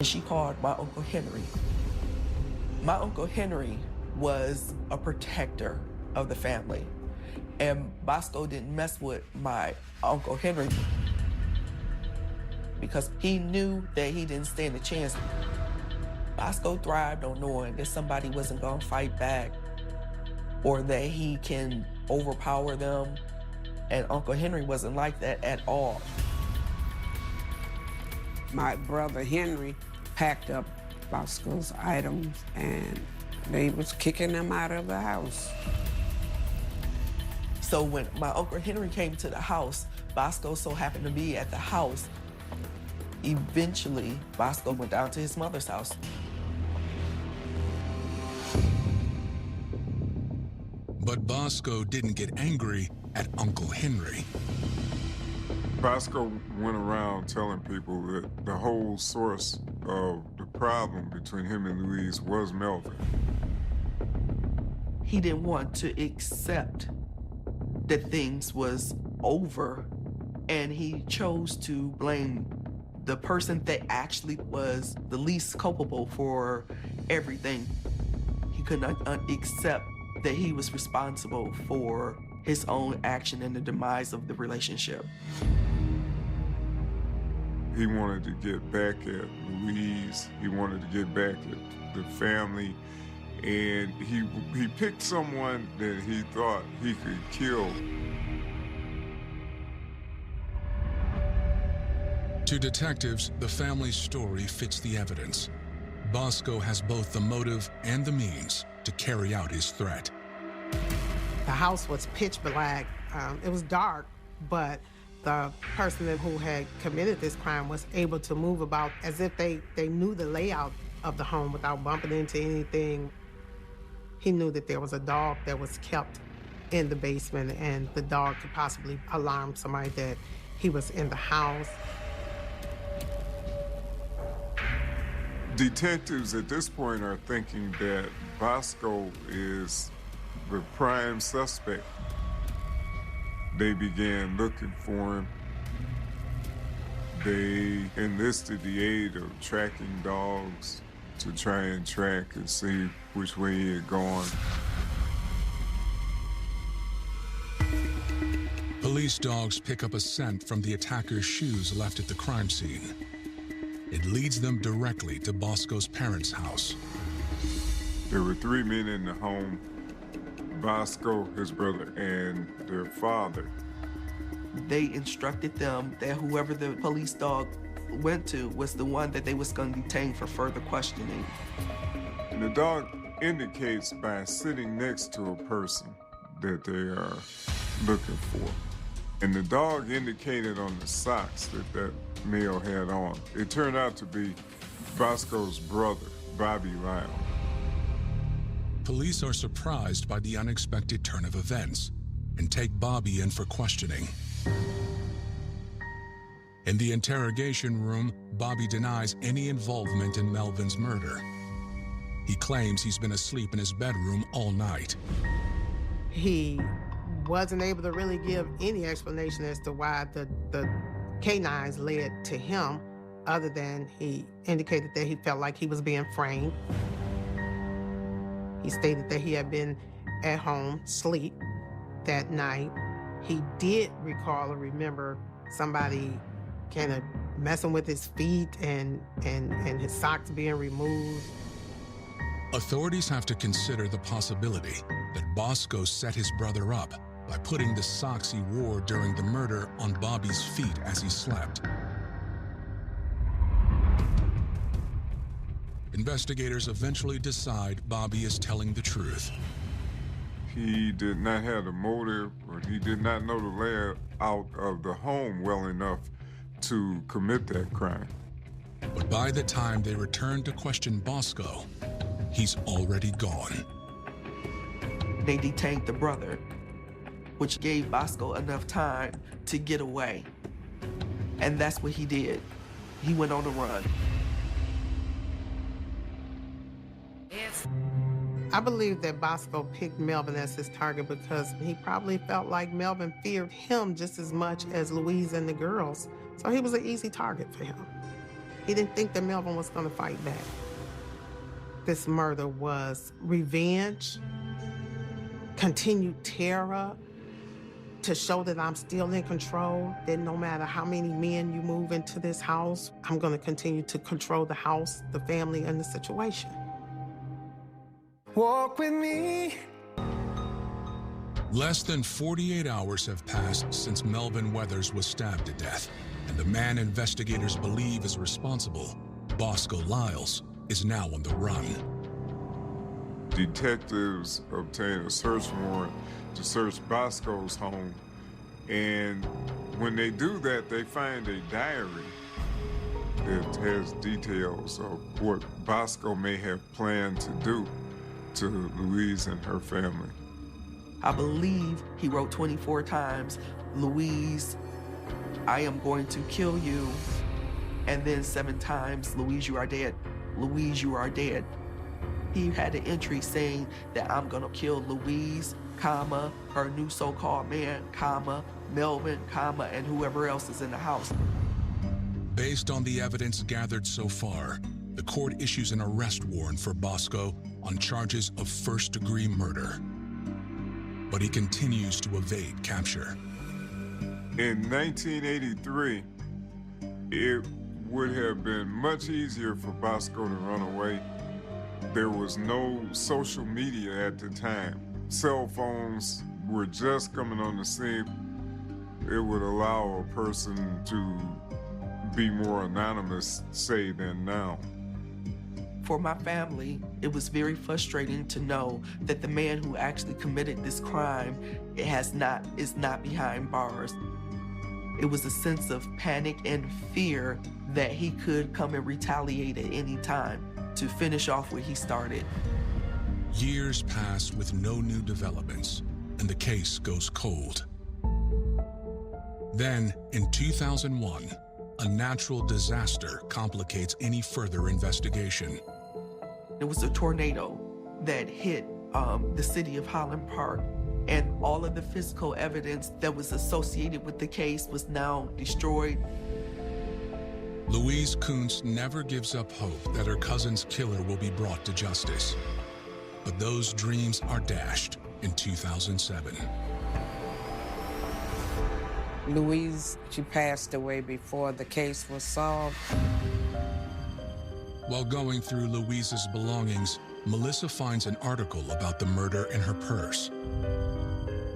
She called my Uncle Henry. My Uncle Henry was a protector of the family, and Bosco didn't mess with my Uncle Henry because he knew that he didn't stand a chance. Bosco thrived on knowing that somebody wasn't gonna fight back or that he can overpower them, and Uncle Henry wasn't like that at all. My brother Henry packed up Bosco's items and they was kicking them out of the house. So when my Uncle Henry came to the house, Bosco so happened to be at the house. Eventually, Bosco went down to his mother's house. But Bosco didn't get angry at Uncle Henry. Bosco went around telling people that the whole source of the problem between him and Louise was Melvin. He didn't want to accept that things was over, and he chose to blame the person that actually was the least culpable for everything. He could not accept that he was responsible for his own action and the demise of the relationship. He wanted to get back at Louise. He wanted to get back at the family. And he picked someone that he thought he could kill. To detectives, the family's story fits the evidence. Bosco has both the motive and the means to carry out his threat. The house was pitch black. It was dark, but the person who had committed this crime was able to move about as if they knew the layout of the home without bumping into anything. He knew that there was a dog that was kept in the basement, and the dog could possibly alarm somebody that he was in the house. Detectives at this point are thinking that Bosco is the prime suspect. They began looking for him. They enlisted the aid of tracking dogs to try and track and see which way he had gone. Police dogs pick up a scent from the attacker's shoes left at the crime scene. It leads them directly to Bosco's parents' house. There were 3 men in the home: Bosco, his brother, and their father. They instructed them that whoever the police dog went to was the one that they was going to detain for further questioning. And the dog indicates by sitting next to a person that they are looking for. And the dog indicated on the socks that male had on. It turned out to be Bosco's brother, Bobby Lyle. Police are surprised by the unexpected turn of events and take Bobby in for questioning. In the interrogation room, Bobby denies any involvement in Melvin's murder. He claims he's been asleep in his bedroom all night. He wasn't able to really give any explanation as to why the canines led to him, other than he indicated that he felt like he was being framed. He stated that he had been at home, asleep that night. He did recall or remember somebody kind of messing with his feet and his socks being removed. Authorities have to consider the possibility that Bosco set his brother up by putting the socks he wore during the murder on Bobby's feet as he slept. Investigators eventually decide Bobby is telling the truth. He did not have the motive, or he did not know the layout of the home well enough to commit that crime. But by the time they return to question Bosco, he's already gone. They detained the brother, which gave Bosco enough time to get away. And that's what he did. He went on the run. I believe that Bosco picked Melvin as his target because he probably felt like Melvin feared him just as much as Louise and the girls. So he was an easy target for him. He didn't think that Melvin was going to fight back. This murder was revenge, continued terror, to show that I'm still in control, that no matter how many men you move into this house, I'm going to continue to control the house, the family, and the situation. Walk with me. Less than 48 hours have passed since Melvin Weathers was stabbed to death, and the man investigators believe is responsible, Bosco Lyles, is now on the run. Detectives obtained a search warrant to search Bosco's home, and when they do that, they find a diary that has details of what Bosco may have planned to do to Louise and her family. I believe he wrote 24 times, "Louise, I am going to kill you." And then 7 times, "Louise, you are dead. Louise, you are dead." He had an entry saying that I'm gonna kill Louise, comma, her new so-called man, comma, Melvin, comma, and whoever else is in the house. Based on the evidence gathered so far, the court issues an arrest warrant for Bosco on charges of first-degree murder. But he continues to evade capture. In 1983, it would have been much easier for Bosco to run away. There was no social media at the time. Cell phones were just coming on the scene. It would allow a person to be more anonymous, say, than now. For my family, it was very frustrating to know that the man who actually committed this crime is not behind bars. It was a sense of panic and fear that he could come and retaliate at any time to finish off what he started. Years pass with no new developments, and the case goes cold. Then, in 2001, a natural disaster complicates any further investigation. There was a tornado that hit the city of Highland Park, and all of the physical evidence that was associated with the case was now destroyed. Louise Kuntz never gives up hope that her cousin's killer will be brought to justice. But those dreams are dashed in 2007. Louise, she passed away before the case was solved. While going through Louise's belongings, Melissa finds an article about the murder in her purse.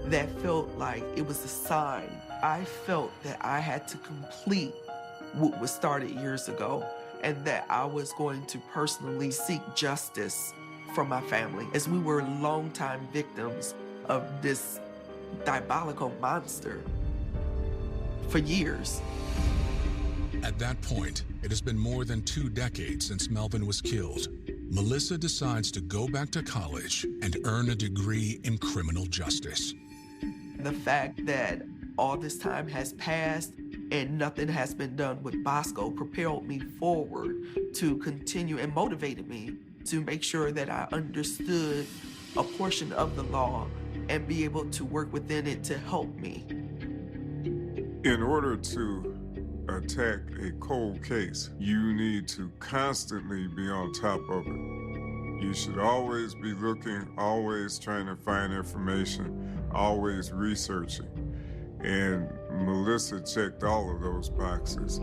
That felt like it was a sign. I felt that I had to complete what was started years ago, and that I was going to personally seek justice for my family, as we were longtime victims of this diabolical monster for years. At that point, it has been more than 2 decades since Melvin was killed. Melissa decides to go back to college and earn a degree in criminal justice. The fact that all this time has passed and nothing has been done with Bosco propelled me forward to continue and motivated me to make sure that I understood a portion of the law and be able to work within it to help me. In order to attack a cold case, you need to constantly be on top of it. You should always be looking, always trying to find information, always researching. And Melissa checked all of those boxes,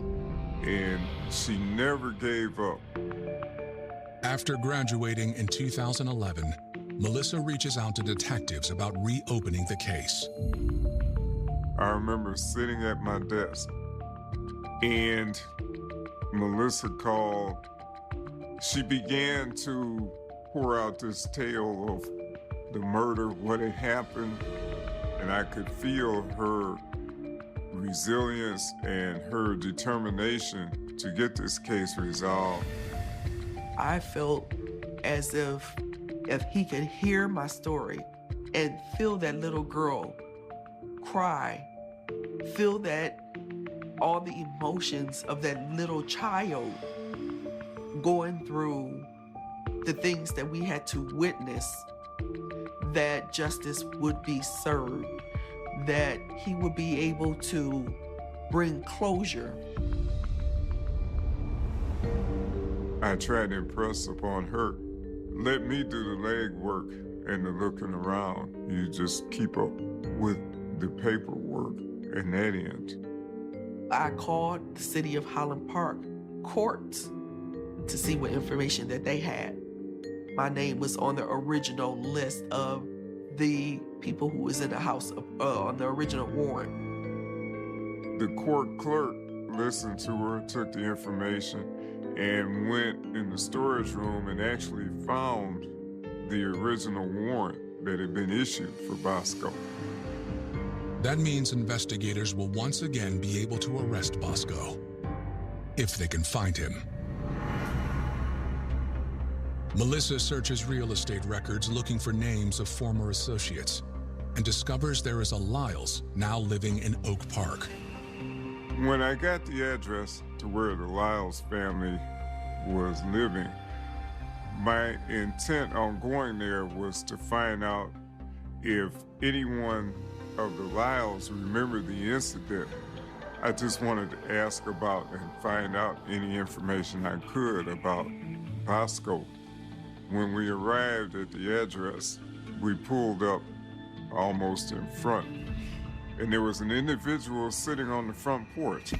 and she never gave up. After graduating in 2011, Melissa reaches out to detectives about reopening the case. I remember sitting at my desk, and Melissa called. She began to pour out this tale of the murder, what had happened, and I could feel her resilience and her determination to get this case resolved. I felt as if he could hear my story and feel that little girl cry, feel that all the emotions of that little child going through the things that we had to witness, that justice would be served, that he would be able to bring closure. I tried to impress upon her. Let me do the legwork and the looking around. You just keep up with the paperwork and that end. I called the city of Highland Park courts to see what information that they had. My name was on the original list of the people who was in the house on the original warrant. The court clerk listened to her, took the information, and went in the storage room and actually found the original warrant that had been issued for Bosco. That means investigators will once again be able to arrest Bosco, if they can find him. Melissa searches real estate records looking for names of former associates and discovers there is a Lyles now living in Oak Park. When I got the address to where the Lyles family was living, my intent on going there was to find out if anyone of the Lyles remembered the incident. I just wanted to ask about and find out any information I could about Bosco. When we arrived at the address, we pulled up almost in front, and there was an individual sitting on the front porch.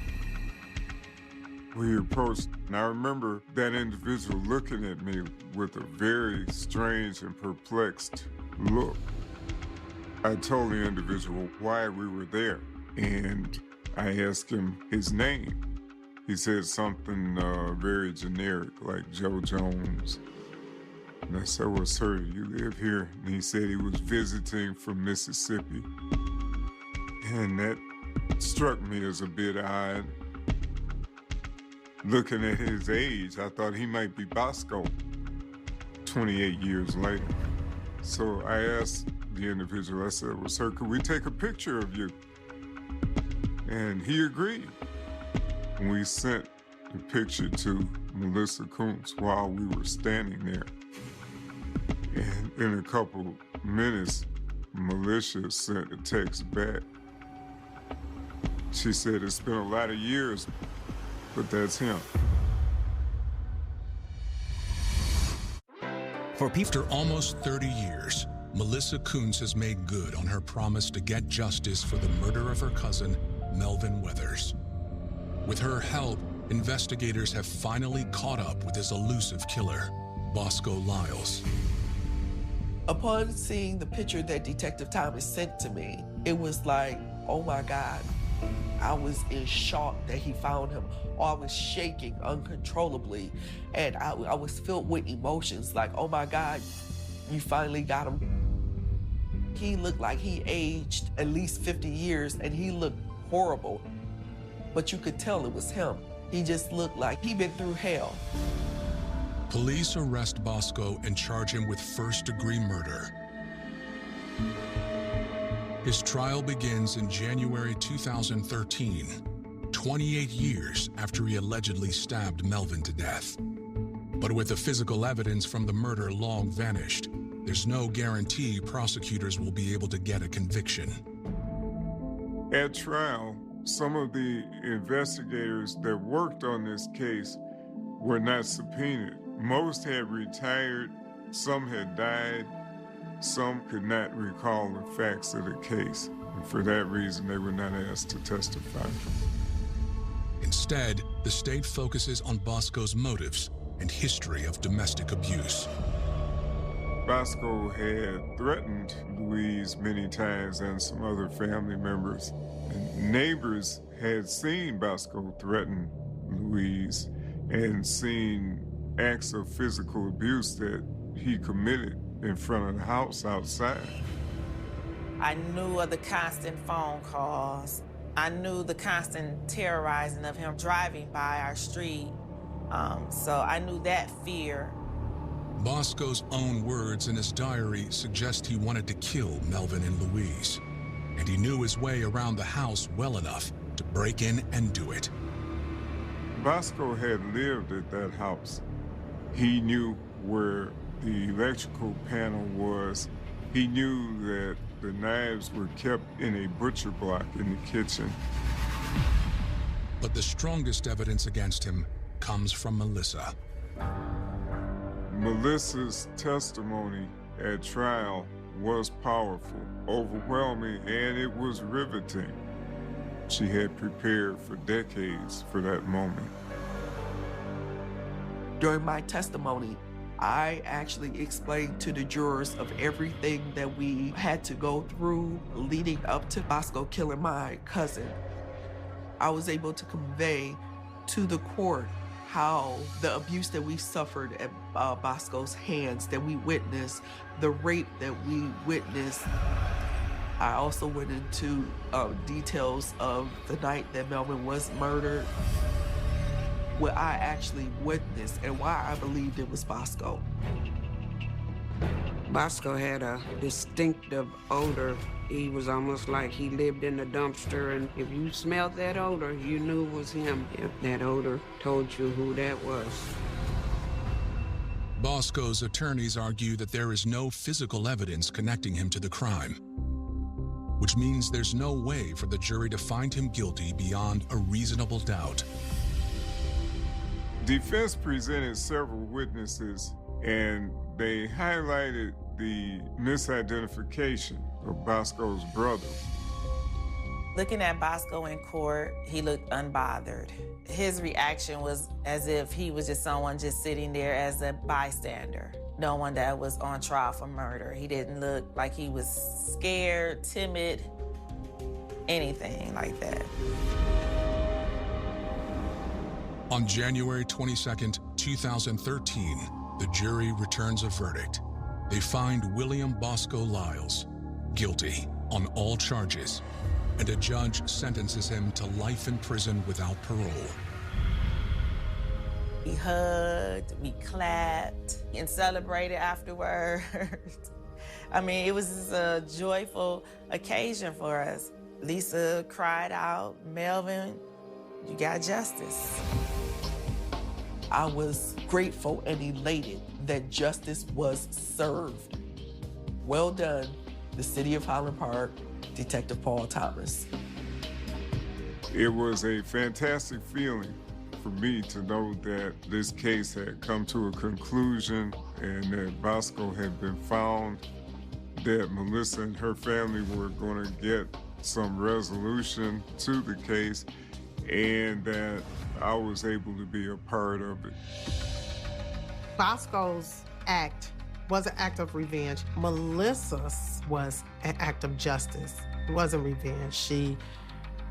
We approached, and I remember that individual looking at me with a very strange and perplexed look. I told the individual why we were there, and I asked him his name. He said something very generic, like Joe Jones. And I said, well, sir, you live here? And he said he was visiting from Mississippi. And that struck me as a bit odd. Looking at his age, I thought he might be Bosco 28 years later. So I asked the individual, I said, well, sir, could we take a picture of you? And he agreed. We sent the picture to Melissa Kuntz while we were standing there. And in a couple minutes, Melissa sent a text back. She said, it's been a lot of years, but that's him. After almost 30 years, Melissa Kuntz has made good on her promise to get justice for the murder of her cousin, Melvin Weathers. With her help, investigators have finally caught up with his elusive killer, Bosco Lyles. Upon seeing the picture that Detective Thomas sent to me, it was like, oh my God. I was in shock that he found him. Or I was shaking uncontrollably. And I was filled with emotions like, oh my God, you finally got him. He looked like he aged at least 50 years and he looked horrible. But you could tell it was him. He just looked like he'd been through hell. Police arrest Bosco and charge him with first-degree murder. His trial begins in January 2013, 28 years after he allegedly stabbed Melvin to death. But with the physical evidence from the murder long vanished, there's no guarantee prosecutors will be able to get a conviction. At trial, some of the investigators that worked on this case were not subpoenaed. Most had retired, some had died, some could not recall the facts of the case. And for that reason, they were not asked to testify. Instead, the state focuses on Bosco's motives and history of domestic abuse. Bosco had threatened Louise many times and some other family members. And neighbors had seen Bosco threaten Louise and seen acts of physical abuse that he committed in front of the house outside. I knew of the constant phone calls. I knew the constant terrorizing of him driving by our street. So I knew that fear. Bosco's own words in his diary suggest he wanted to kill Melvin and Louise, and he knew his way around the house well enough to break in and do it. Bosco had lived at that house. He knew where the electrical panel was. He knew that the knives were kept in a butcher block in the kitchen. But the strongest evidence against him comes from Melissa. Melissa's testimony at trial was powerful, overwhelming, and it was riveting. She had prepared for decades for that moment. During my testimony, I actually explained to the jurors of everything that we had to go through leading up to Bosco killing my cousin. I was able to convey to the court how the abuse that we suffered at Bosco's hands, that we witnessed, the rape that we witnessed. I also went into details of the night that Melvin was murdered, what I actually witnessed, and why I believed it was Bosco. Bosco had a distinctive odor. He was almost like he lived in a dumpster, and if you smelled that odor, you knew it was him. If that odor told you who that was. Bosco's attorneys argue that there is no physical evidence connecting him to the crime, which means there's no way for the jury to find him guilty beyond a reasonable doubt. Defense presented several witnesses, and they highlighted the misidentification of Bosco's brother. Looking at Bosco in court, he looked unbothered. His reaction was as if he was just someone just sitting there as a bystander, no one that was on trial for murder. He didn't look like he was scared, timid, anything like that. On January 22nd, 2013, the jury returns a verdict. They find William Bosco Lyles guilty on all charges, and a judge sentences him to life in prison without parole. We hugged, we clapped, and celebrated afterwards. I mean, it was a joyful occasion for us. Lisa cried out, "Melvin, you got justice." I was grateful and elated that justice was served. Well done, the City of Highland Park, Detective Paul Thomas. It was a fantastic feeling for me to know that this case had come to a conclusion and that Bosco had been found, that Melissa and her family were going to get some resolution to the case, and that I was able to be a part of it. Bosco's act was an act of revenge. Melissa's was an act of justice. It wasn't revenge. She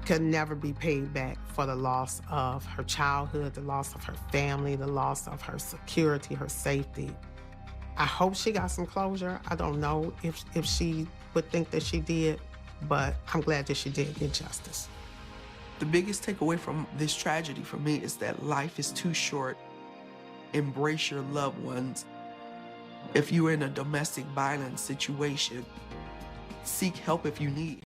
could never be paid back for the loss of her childhood, the loss of her family, the loss of her security, her safety. I hope she got some closure. I don't know if she would think that she did, but I'm glad that she did get justice. The biggest takeaway from this tragedy for me is that life is too short. Embrace your loved ones. If you're in a domestic violence situation, seek help if you need